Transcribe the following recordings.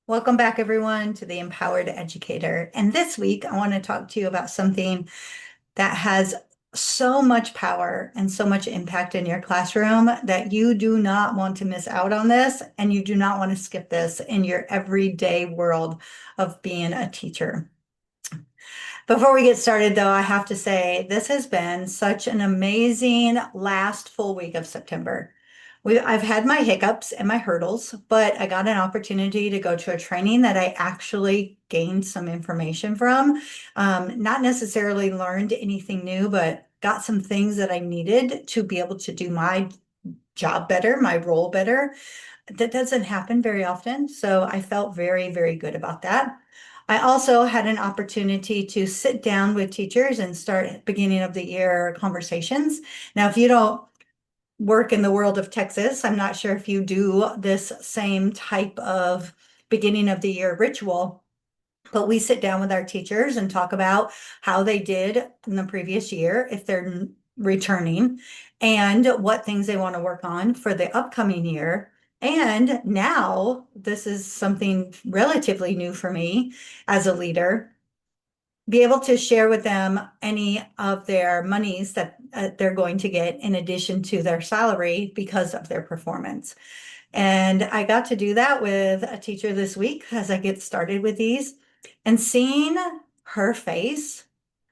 Welcome back, everyone, to the Empowered Educator. And this week, I want to talk to you about something that has so much power and so much impact in your classroom that you do not want to miss out on this, and you do not want to skip this in your everyday world of being a teacher. Before we get started, though, I have to say this has been such an amazing last full week of September. I've had my hiccups and my hurdles, but I got an opportunity to go to a training that I actually gained some information from. Not necessarily learned anything new, but got some things that I needed to be able to do my job better, my role better. That doesn't happen very often. So I felt very, very good about that. I also had an opportunity to sit down with teachers and start beginning of the year conversations. Now, if you don't work in the world of Texas, I'm not sure if you do this same type of beginning of the year ritual, but we sit down with our teachers and talk about how they did in the previous year, if they're returning, and what things they want to work on for the upcoming year. And now, this is something relatively new for me as a leader, be able to share with them any of their monies that they're going to get in addition to their salary because of their performance. And I got to do that with a teacher this week as I get started with these, and seeing her face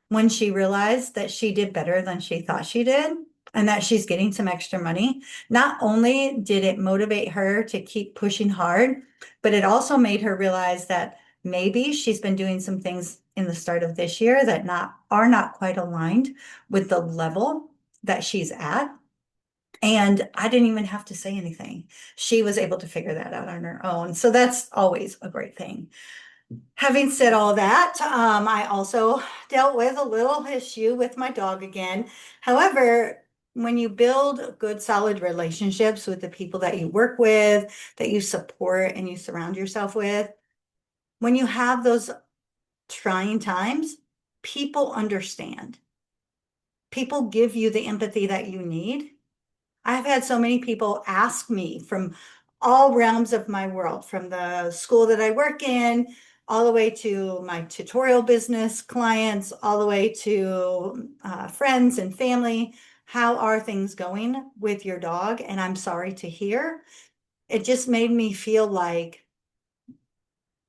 when she realized that she did better than she thought she did and that she's getting some extra money. Not only did it motivate her to keep pushing hard, but it also made her realize that maybe she's been doing some things in the start of this year that are not quite aligned with the level that she's at. And I didn't even have to say anything. She was able to figure that out on her own. So that's always a great thing. Having said all that, I also dealt with a little issue with my dog again. However, when you build good, solid relationships with the people that you work with, that you support and you surround yourself with, when you have those trying times, people understand. People give you the empathy that you need. I've had so many people ask me from all realms of my world, from the school that I work in, all the way to my tutorial business clients, all the way to friends and family. How are things going with your dog? And I'm sorry to hear. It just made me feel like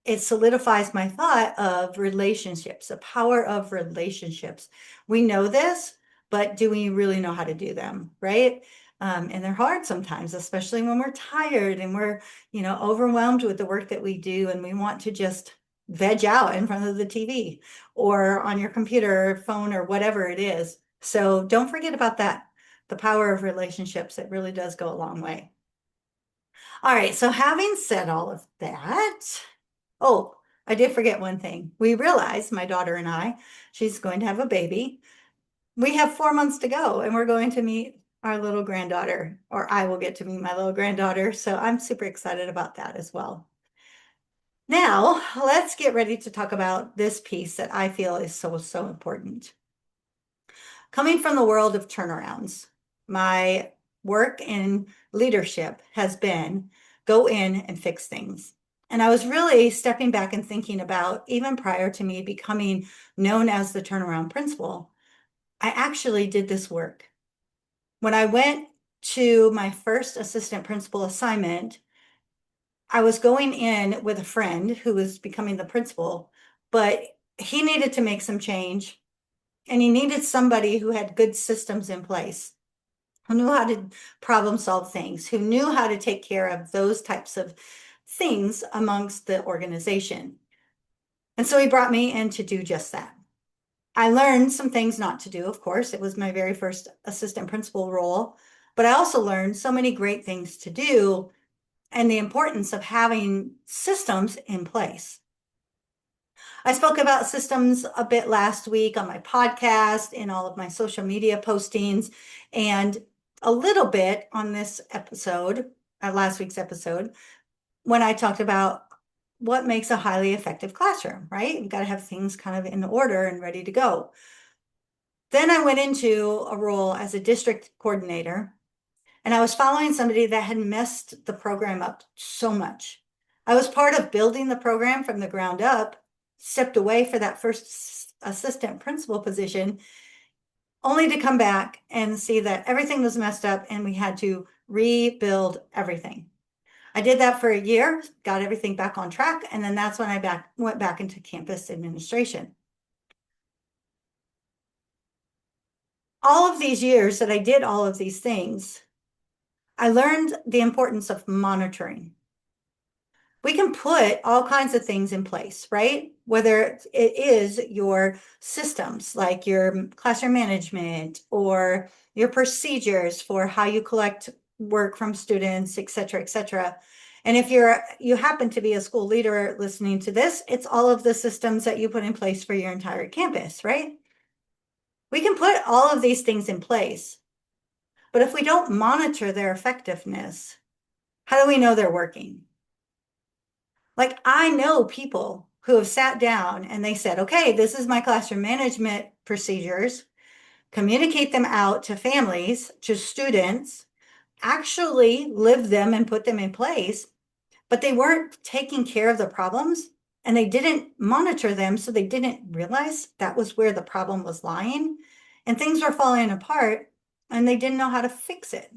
it solidifies my thought of relationships, the power of relationships. We know this, but do we really know how to do them, right? And they're hard sometimes, especially when we're tired and we're, overwhelmed with the work that we do, and we want to just veg out in front of the TV or on your computer or phone or whatever it is. So don't forget about that. The power of relationships, it really does go a long way. All right, so having said all of that, oh, I did forget one thing. We realized, my daughter and I, she's going to have a baby. We have 4 months to go, and we're going to meet our little granddaughter, or I will get to meet my little granddaughter. So I'm super excited about that as well. Now, let's get ready to talk about this piece that I feel is so, so important. Coming from the world of turnarounds, my work in leadership has been go in and fix things. And I was really stepping back and thinking about, even prior to me becoming known as the turnaround principal, I actually did this work. When I went to my first assistant principal assignment, I was going in with a friend who was becoming the principal, but he needed to make some change, and he needed somebody who had good systems in place, who knew how to problem solve things, who knew how to take care of those types of things amongst the organization. And so he brought me in to do just that. I learned some things not to do, of course. It was my very first assistant principal role, but I also learned so many great things to do and the importance of having systems in place. I spoke about systems a bit last week on my podcast, in all of my social media postings, and a little bit on this episode, last week's episode, when I talked about what makes a highly effective classroom, right? You've got to have things kind of in order and ready to go. Then I went into a role as a district coordinator, and I was following somebody that had messed the program up so much. I was part of building the program from the ground up, stepped away for that first assistant principal position, only to come back and see that everything was messed up and we had to rebuild everything. I did that for a year, got everything back on track, and then that's when I went back into campus administration. All of these years that I did all of these things, I learned the importance of monitoring. We can put all kinds of things in place, right? Whether it is your systems, like your classroom management or your procedures for how you collect work from students, et cetera, et cetera. And if you happen to be a school leader listening to this, it's all of the systems that you put in place for your entire campus, right? We can put all of these things in place, but if we don't monitor their effectiveness, how do we know they're working? Like, I know people who have sat down and they said, okay, this is my classroom management procedures, communicate them out to families, to students, actually live them and put them in place, but they weren't taking care of the problems and they didn't monitor them. So they didn't realize that was where the problem was lying and things were falling apart and they didn't know how to fix it.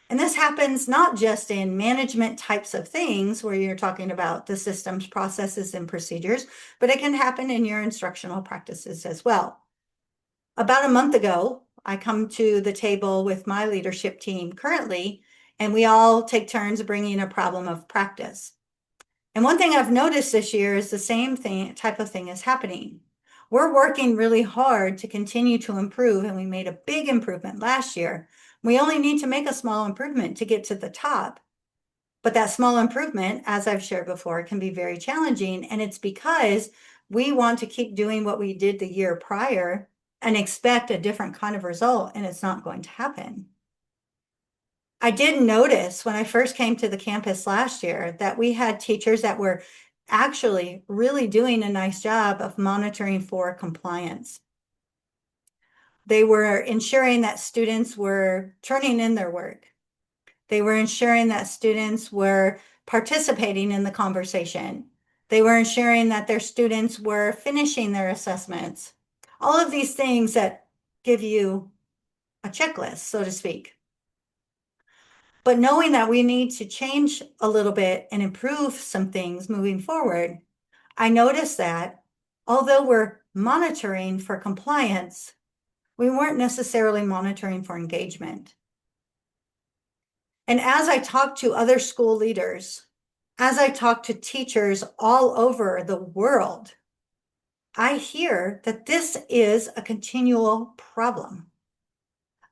And this happens not just in management types of things where you're talking about the systems, processes, and procedures, but it can happen in your instructional practices as well. About a month ago, I come to the table with my leadership team currently, and we all take turns bringing a problem of practice. And one thing I've noticed this year is the same type of thing is happening. We're working really hard to continue to improve, and we made a big improvement last year. We only need to make a small improvement to get to the top. But that small improvement, as I've shared before, can be very challenging. And it's because we want to keep doing what we did the year prior and expect a different kind of result, and it's not going to happen. I did notice when I first came to the campus last year that we had teachers that were actually really doing a nice job of monitoring for compliance. They were ensuring that students were turning in their work. They were ensuring that students were participating in the conversation. They were ensuring that their students were finishing their assessments. All of these things that give you a checklist, so to speak. But knowing that we need to change a little bit and improve some things moving forward, I noticed that although we're monitoring for compliance, we weren't necessarily monitoring for engagement. And as I talk to other school leaders, as I talk to teachers all over the world, I hear that this is a continual problem,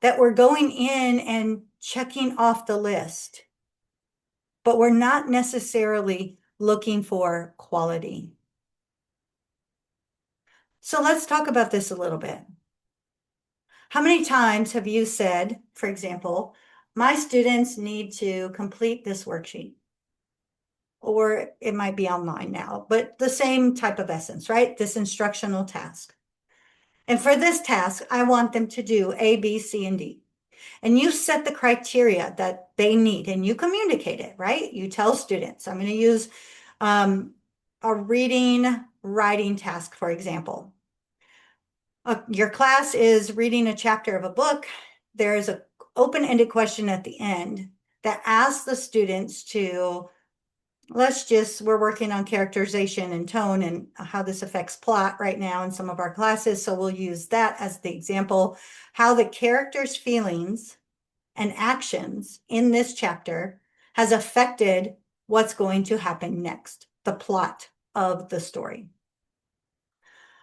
that we're going in and checking off the list, but we're not necessarily looking for quality. So let's talk about this a little bit. How many times have you said, for example, my students need to complete this worksheet? Or it might be online now, but the same type of essence, right? This instructional task. And for this task, I want them to do A, B, C, and D. And you set the criteria that they need and you communicate it, right? You tell students, I'm going to use a reading, writing task, for example. Your class is reading a chapter of a book. There is an open-ended question at the end that asks the students to, we're working on characterization and tone and how this affects plot right now in some of our classes. So we'll use that as the example, how the characters' feelings and actions in this chapter has affected what's going to happen next, the plot of the story.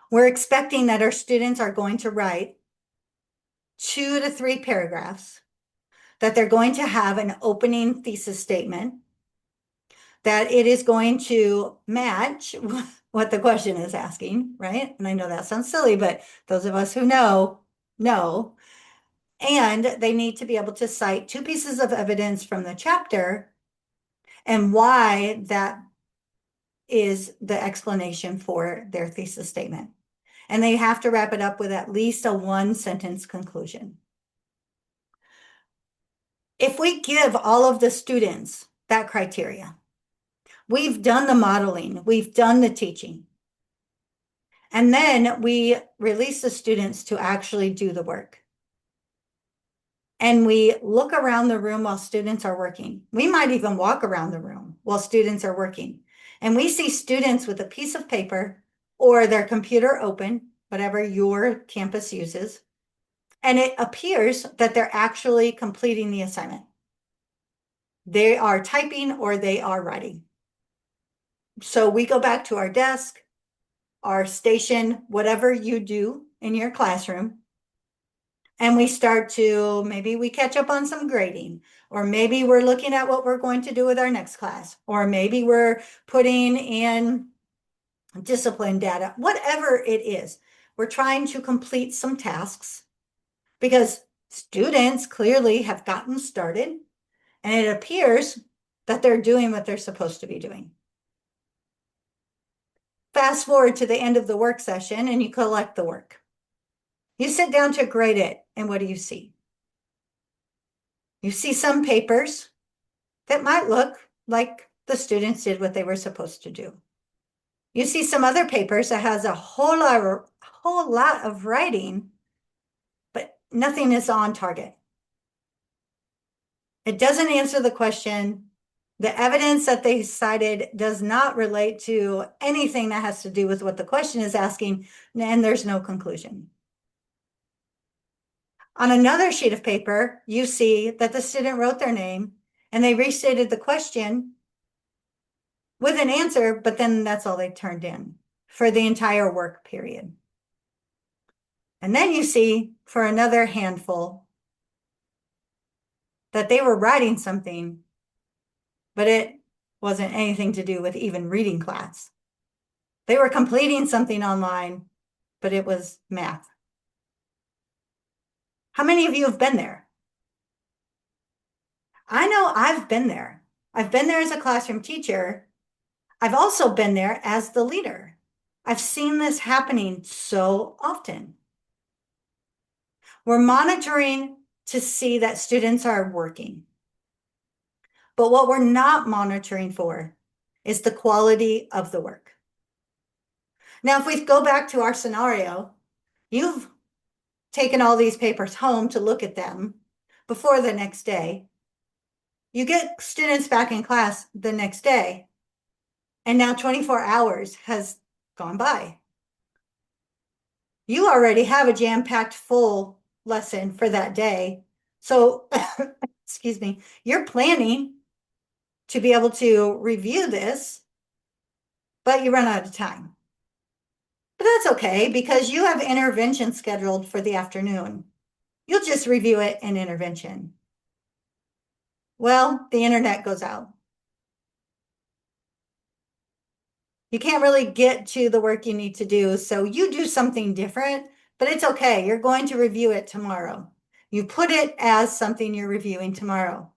We're expecting that our students are going to write 2 to 3 paragraphs, that they're going to have an opening thesis statement, that it is going to match what the question is asking, right? And I know that sounds silly, but those of us who know. And they need to be able to cite 2 pieces of evidence from the chapter and why that is the explanation for their thesis statement. And they have to wrap it up with at least a 1-sentence conclusion. If we give all of the students that criteria, We've done the modeling, we've done the teaching. And then we release the students to actually do the work. And we look around the room while students are working. We might even walk around the room while students are working. And we see students with a piece of paper or their computer open, whatever your campus uses. And it appears that they're actually completing the assignment. They are typing or they are writing. So we go back to our desk, our station, whatever you do in your classroom, and we start to, maybe we catch up on some grading, or maybe we're looking at what we're going to do with our next class, or maybe we're putting in discipline data, whatever it is. We're trying to complete some tasks because students clearly have gotten started, and it appears that they're doing what they're supposed to be doing. Fast forward to the end of the work session and you collect the work. You sit down to grade it, and what do you see? You see some papers that might look like the students did what they were supposed to do. You see some other papers that has a whole lot of writing, but nothing is on target. It doesn't answer the question. The evidence that they cited does not relate to anything that has to do with what the question is asking, and there's no conclusion. On another sheet of paper, you see that the student wrote their name and they restated the question with an answer, but then that's all they turned in for the entire work period. And then you see for another handful that they were writing something, but it wasn't anything to do with even reading class. They were completing something online, but it was math. How many of you have been there? I know I've been there. I've been there as a classroom teacher. I've also been there as the leader. I've seen this happening so often. We're monitoring to see that students are working. But what we're not monitoring for is the quality of the work. Now, if we go back to our scenario, you've taken all these papers home to look at them before the next day. You get students back in class the next day, and now 24 hours has gone by. You already have a jam-packed full lesson for that day. So, excuse me, you're planning to be able to review this, but you run out of time. But that's okay because you have intervention scheduled for the afternoon. You'll just review it in intervention. Well, the internet goes out. You can't really get to the work you need to do, so you do something different, but it's okay. You're going to review it tomorrow. You put it as something you're reviewing tomorrow.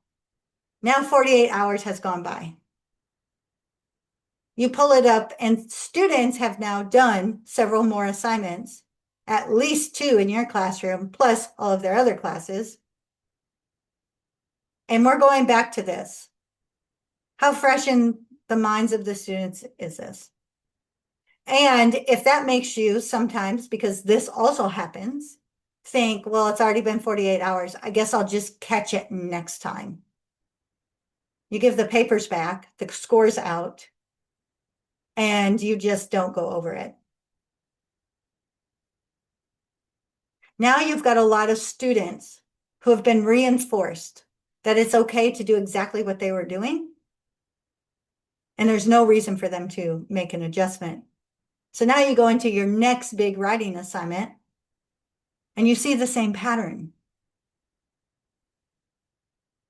Now 48 hours has gone by. You pull it up and students have now done several more assignments, at least 2 in your classroom, plus all of their other classes. And we're going back to this. How fresh in the minds of the students is this? And if that makes you sometimes, because this also happens, think, well, it's already been 48 hours. I guess I'll just catch it next time. You give the papers back, the scores out, and you just don't go over it. Now you've got a lot of students who have been reinforced that it's okay to do exactly what they were doing. And there's no reason for them to make an adjustment. So now you go into your next big writing assignment and you see the same pattern.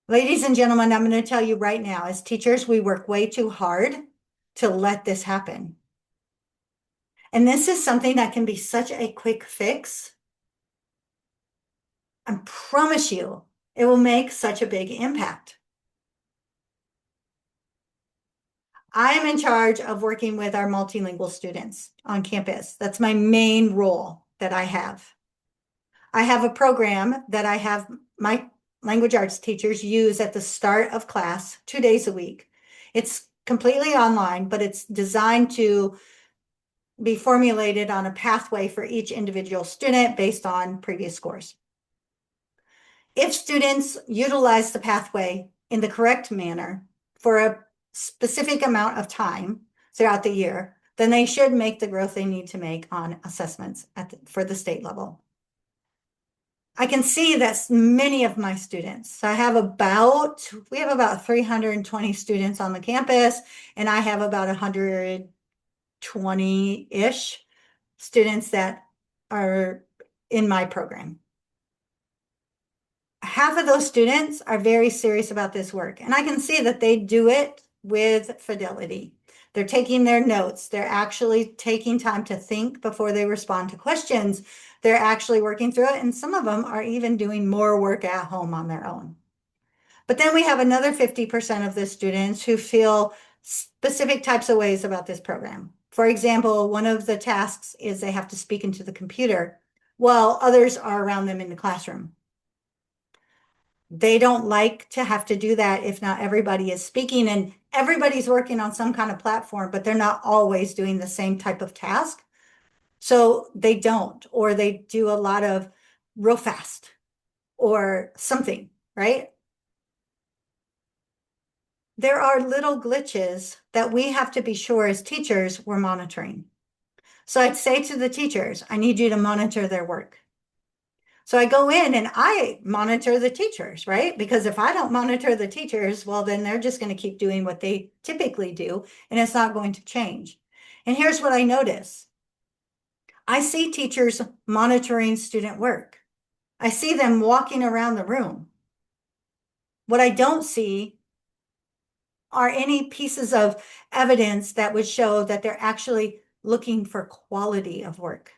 Ladies and gentlemen, I'm going to tell you right now, as teachers, we work way too hard to let this happen. And this is something that can be such a quick fix. I promise you, it will make such a big impact. I am in charge of working with our multilingual students on campus. That's my main role that I have. I have a program that I have my language arts teachers use at the start of class, 2 days a week. It's completely online, but it's designed to be formulated on a pathway for each individual student based on previous scores. If students utilize the pathway in the correct manner for a specific amount of time throughout the year, then they should make the growth they need to make on assessments for the state level. I can see that many of my students, so we have about 320 students on the campus, and I have about 120-ish students that are in my program. Half of those students are very serious about this work, and I can see that they do it with fidelity. They're taking their notes. They're actually taking time to think before they respond to questions. They're actually working through it, and some of them are even doing more work at home on their own. But then we have another 50% of the students who feel specific types of ways about this program. For example, one of the tasks is they have to speak into the computer while others are around them in the classroom. They don't like to have to do that if not everybody is speaking, and everybody's working on some kind of platform, but they're not always doing the same type of task. So they don't, or they do a lot of real fast or something, right? There are little glitches that we have to be sure as teachers we're monitoring. So I'd say to the teachers, I need you to monitor their work. So I go in and I monitor the teachers, right? Because if I don't monitor the teachers, well, then they're just going to keep doing what they typically do, and it's not going to change. And here's what I notice. I see teachers monitoring student work. I see them walking around the room. What I don't see are any pieces of evidence that would show that they're actually looking for quality of work.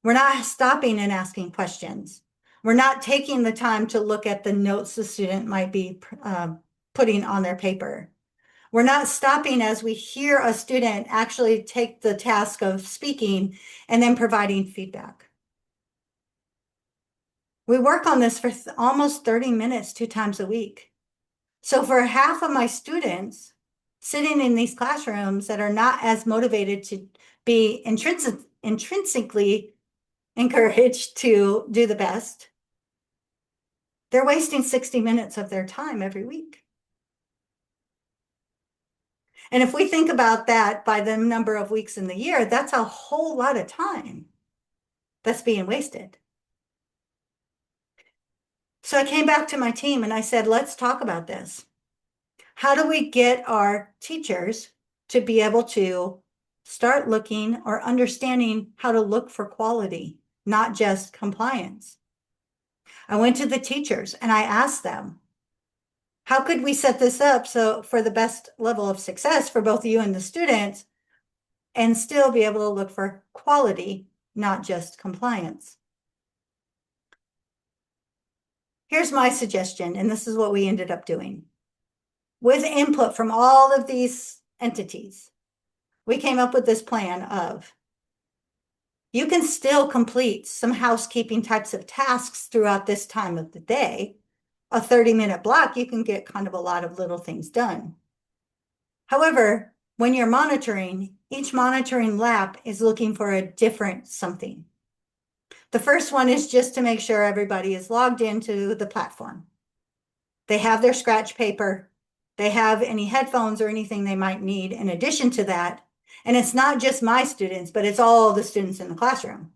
We're not stopping and asking questions. We're not taking the time to look at the notes the student might be putting on their paper. We're not stopping as we hear a student actually take the task of speaking and then providing feedback. We work on this for almost 30 minutes, 2 times a week. So for half of my students sitting in these classrooms that are not as motivated to be intrinsically encouraged to do the best, they're wasting 60 minutes of their time every week. And if we think about that by the number of weeks in the year, that's a whole lot of time that's being wasted. So I came back to my team and I said, let's talk about this. How do we get our teachers to be able to start looking or understanding how to look for quality, not just compliance? I went to the teachers and I asked them, how could we set this up so for the best level of success for both you and the students and still be able to look for quality, not just compliance? Here's my suggestion, and this is what we ended up doing. With input from all of these entities, we came up with this plan of you can still complete some housekeeping types of tasks throughout this time of the day. A 30-minute block, you can get kind of a lot of little things done. However, when you're monitoring, each monitoring lap is looking for a different something. The first one is just to make sure everybody is logged into the platform. They have their scratch paper. They have any headphones or anything they might need in addition to that. And it's not just my students, but it's all the students in the classroom,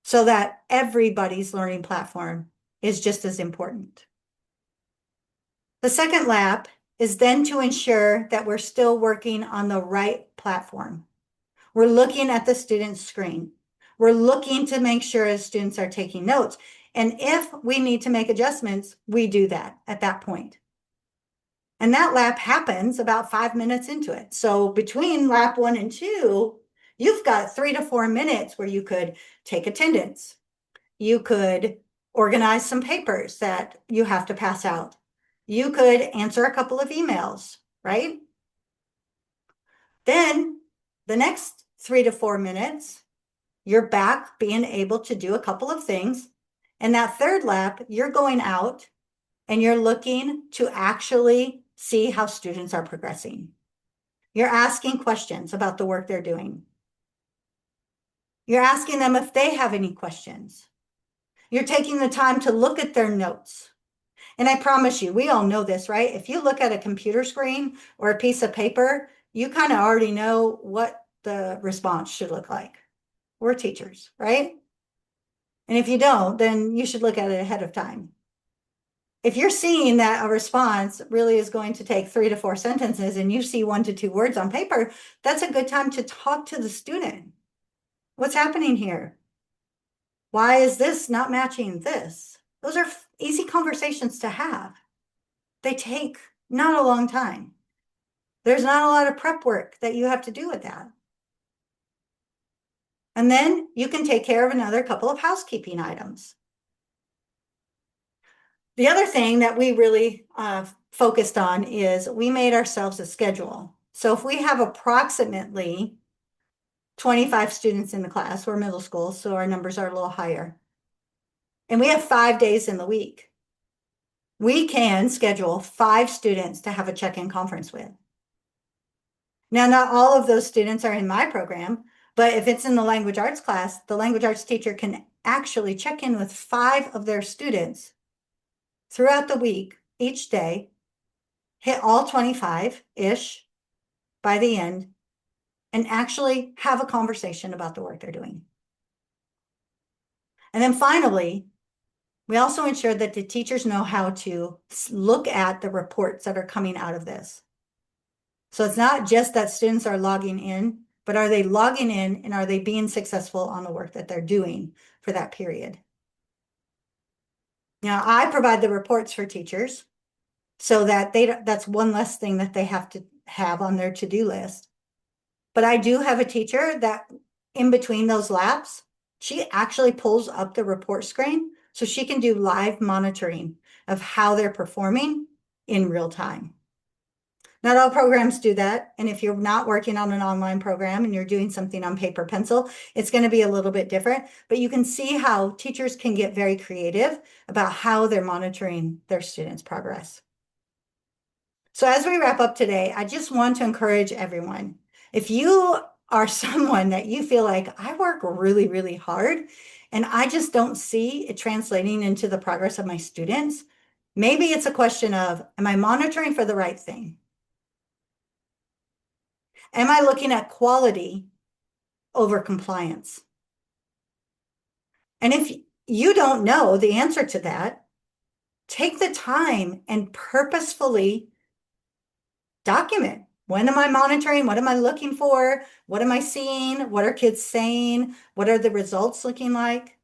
so that everybody's learning platform is just as important. The second lap is then to ensure that we're still working on the right platform. We're looking at the student's screen. We're looking to make sure students are taking notes. And if we need to make adjustments, we do that at that point. And that lap happens about 5 minutes into it. So between lap 1 and 2, you've got 3 to 4 minutes where you could take attendance. You could organize some papers that you have to pass out. You could answer a couple of emails, right? Then the next 3 to 4 minutes, you're back being able to do a couple of things. And that third lap, you're going out and you're looking to actually see how students are progressing. You're asking questions about the work they're doing. You're asking them if they have any questions. You're taking the time to look at their notes. And I promise you, we all know this, right? If you look at a computer screen or a piece of paper, you kind of already know what the response should look like. We're teachers, right? And if you don't, then you should look at it ahead of time. If you're seeing that a response really is going to take 3 to 4 sentences and you see 1 to 2 words on paper, that's a good time to talk to the student. What's happening here? Why is this not matching this? Those are easy conversations to have. They take not a long time. There's not a lot of prep work that you have to do with that. And then you can take care of another couple of housekeeping items. The other thing that we really focused on is we made ourselves a schedule. So if we have approximately 25 students in the class, we're middle school, so our numbers are a little higher. And we have 5 days in the week. We can schedule 5 students to have a check-in conference with. Now, not all of those students are in my program, but if it's in the language arts class, the language arts teacher can actually check in with 5 of their students throughout the week, each day, hit all 25-ish by the end, and actually have a conversation about the work they're doing. And then finally, we also ensured that the teachers know how to look at the reports that are coming out of this. So it's not just that students are logging in, but are they logging in and are they being successful on the work that they're doing for that period? Now, I provide the reports for teachers so that that's one less thing that they have to have on their to-do list. But I do have a teacher that in between those laps, she actually pulls up the report screen so she can do live monitoring of how they're performing in real time. Not all programs do that. And if you're not working on an online program and you're doing something on paper pencil, it's going to be a little bit different. But you can see how teachers can get very creative about how they're monitoring their students' progress. So as we wrap up today, I just want to encourage everyone. If you are someone that you feel like I work really, really hard and I just don't see it translating into the progress of my students, maybe it's a question of, am I monitoring for the right thing? Am I looking at quality over compliance? And if you don't know the answer to that, take the time and purposefully document. When am I monitoring? What am I looking for? What am I seeing? What are kids saying? What are the results looking like?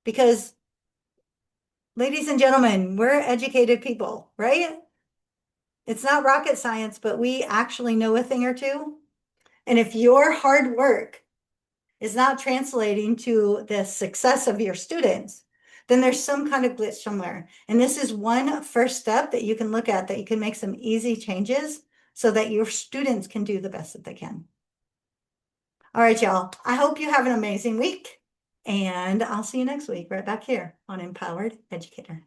Because, ladies and gentlemen, we're educated people, right? It's not rocket science, but we actually know a thing or two. And if your hard work is not translating to the success of your students, then there's some kind of glitch somewhere. And this is one first step that you can look at, that you can make some easy changes so that your students can do the best that they can. All right, y'all. I hope you have an amazing week. And I'll see you next week right back here on Empowered Educator.